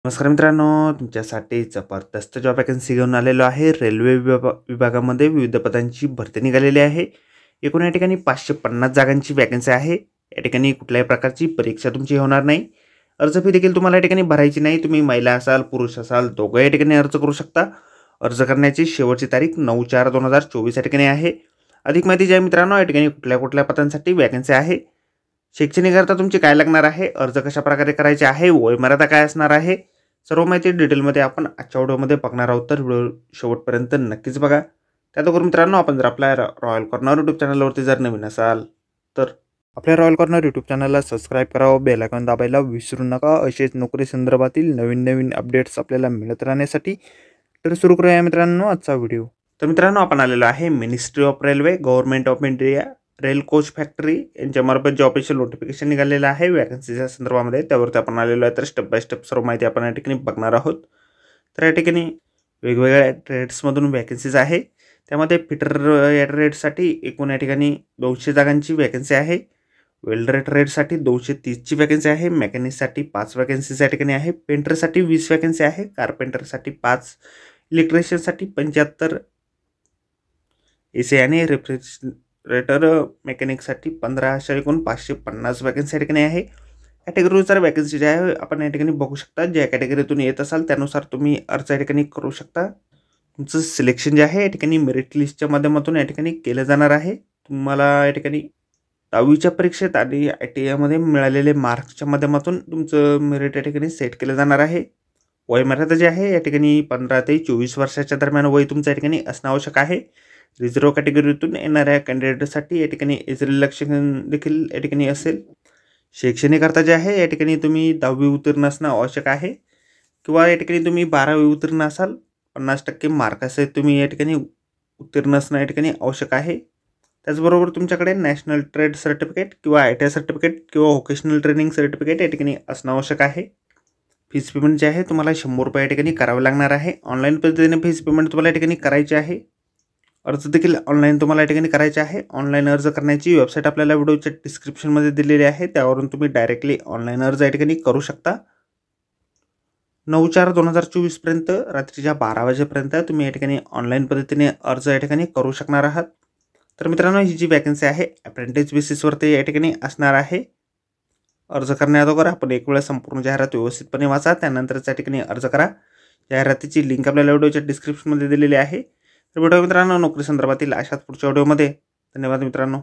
नमस्कार मित्रांनो, तुमच्यासाठी जबरदस्त जॉब वॅकन्सी घेऊन आलेलो आहे। रेल्वे विभागामध्ये विविध पदांची भरती निघालेली आहे। एकूण या ठिकाणी 550 जागांची वॅकन्सी आहे। या ठिकाणी कुठल्याही प्रकारची परीक्षा तुमची होणार नाही। अर्ज फी देखील तुम्हाला या ठिकाणी भरायची नाही। तुम्ही महिला असाल पुरुष असाल दोघं या ठिकाणी अर्ज करू शकता। अर्ज करण्याची शेवटची तारीख 9/4/2024 या ठिकाणी आहे। अधिक माहिती जी आहे मित्रांनो, या ठिकाणी कुठल्या पदांसाठी वॅकन्सी आहे, शैक्षणिक अर्हता तुमची काय लागणार आहे, अर्ज कशा प्रकारे करायचे आहे, वयोमर्यादा काय असणार आहे, सर्व माहिती डिटेलमध्ये आपण आजच्या व्हिडिओमध्ये बघणार आहोत। तर व्हिडिओ शेवटपर्यंत नक्कीच बघा। त्याचबरोबर मित्रांनो, आपण जर आपल्या रॉयल कॉर्नर यूट्यूब चॅनलवरती जर नवीन असाल तर आपल्या रॉयल कॉर्नर यूट्यूब चॅनलला सबस्क्राईब करावं, बेल आयकॉन दाबायला विसरू नका। असेच नोकरी संदर्भातील नवीन अपडेट्स आपल्याला मिळत राहण्यासाठी। तर सुरू करूया मित्रांनो आजचा व्हिडिओ। तर मित्रांनो, आपण आलेलो आहे ministry of railway, government of India, rail coach factory यांच्यामार्फत जे ऑफिशियल नोटिफिकेशन निघालेलं आहे वॅकन्सीच्या संदर्भामध्ये, त्यावरती आपण आलेलो आहे। तर स्टेप बाय स्टेप सर्व माहिती आपण या ठिकाणी बघणार आहोत। तर या ठिकाणी वेगवेगळ्या ट्रेड्समधून वॅकन्सीज आहे। त्यामध्ये फिटर या ट्रेडसाठी एकूण या ठिकाणी 200 जागांची वॅकन्सी आहे। वेल्डर ट्रेडसाठी 230ची वॅकन्सी आहे। मेकॅनिकसाठी 5 वॅकन्सीज या ठिकाणी आहे। पेंटरसाठी 20 वॅकन्सी आहे। कारपेंटरसाठी 5, इलेक्ट्रिशियनसाठी 75, एसी आणि रेफ्रिजरेटर मेकॅनिकसाठी 15, अशा एकूण 550 वॅकन्सी या ठिकाणी आहे। कॅटेगरीनुसार वॅकन्सी जे आहे आपण या ठिकाणी बघू शकता। ज्या कॅटेगरीतून येत असाल त्यानुसार तुम्ही अर्ज या ठिकाणी करू शकता। तुमचं सिलेक्शन जे आहे या ठिकाणी मेरिट लिस्टच्या माध्यमातून या ठिकाणी केलं जाणार आहे। तुम्हाला या ठिकाणी 10वीच्या परीक्षेत आणि ITIमध्ये मिळालेले मार्क्सच्या माध्यमातून तुमचं मेरिट या ठिकाणी सेट केलं जाणार आहे। वयोमर्यादा जे आहे या ठिकाणी 15 ते 24 वर्षाच्या दरम्यान वय तुमचं या ठिकाणी असणं आवश्यक आहे। रिझर्व्ह कॅटेगरीतून येणाऱ्या कॅन्डिडेटसाठी या ठिकाणी एज रिलॅक्सेशन देखील या ठिकाणी असेल। शैक्षणिक अर्हता जे आहे या ठिकाणी तुम्ही 10वी उत्तीर्ण असणं आवश्यक आहे, किंवा या ठिकाणी तुम्ही 12वी उत्तीर्ण असाल, 50% मार्क असे तुम्ही या ठिकाणी उत्तीर्ण असणं या ठिकाणी आवश्यक आहे। त्याचबरोबर तुमच्याकडे नॅशनल ट्रेड सर्टिफिकेट किंवा ITI सर्टिफिकेट किंवा व्होकेशनल ट्रेनिंग सर्टिफिकेट या ठिकाणी असणं आवश्यक आहे। फीस पेमेंट जे आहे तुम्हाला 100 रुपये या ठिकाणी करावे लागणार आहे। ऑनलाईन पद्धतीने फीस पेमेंट तुम्हाला या ठिकाणी करायची आहे। अर्ज देखील ऑनलाईन तुम्हाला या ठिकाणी करायचे आहे। ऑनलाईन अर्ज करण्याची वेबसाईट आपल्याला व्हिडिओच्या डिस्क्रिप्शनमध्ये दिलेली आहे, त्यावरून तुम्ही डायरेक्टली ऑनलाईन अर्ज या ठिकाणी करू शकता। 9/4/2024 पर्यंत रात्रीच्या 12 वाजेपर्यंत तुम्ही या ठिकाणी ऑनलाईन पद्धतीने अर्ज या ठिकाणी करू शकणार आहात। तर मित्रांनो, ही जी वॅकन्सी आहे अप्रेंटिस बेसिसवरती या ठिकाणी असणार आहे। अर्ज करण्याअगोदर आपण एक वेळा संपूर्ण जाहिरात व्यवस्थितपणे वाचा, त्यानंतरच या ठिकाणी अर्ज करा। जाहिरातीची लिंक आपल्याला व्हिडिओच्या डिस्क्रिप्शनमध्ये दिलेली आहे। तर भेटूया मित्रांनो नोकरी संदर्भातील अशाच पुढच्या व्हिडिओमध्ये। धन्यवाद मित्रांनो।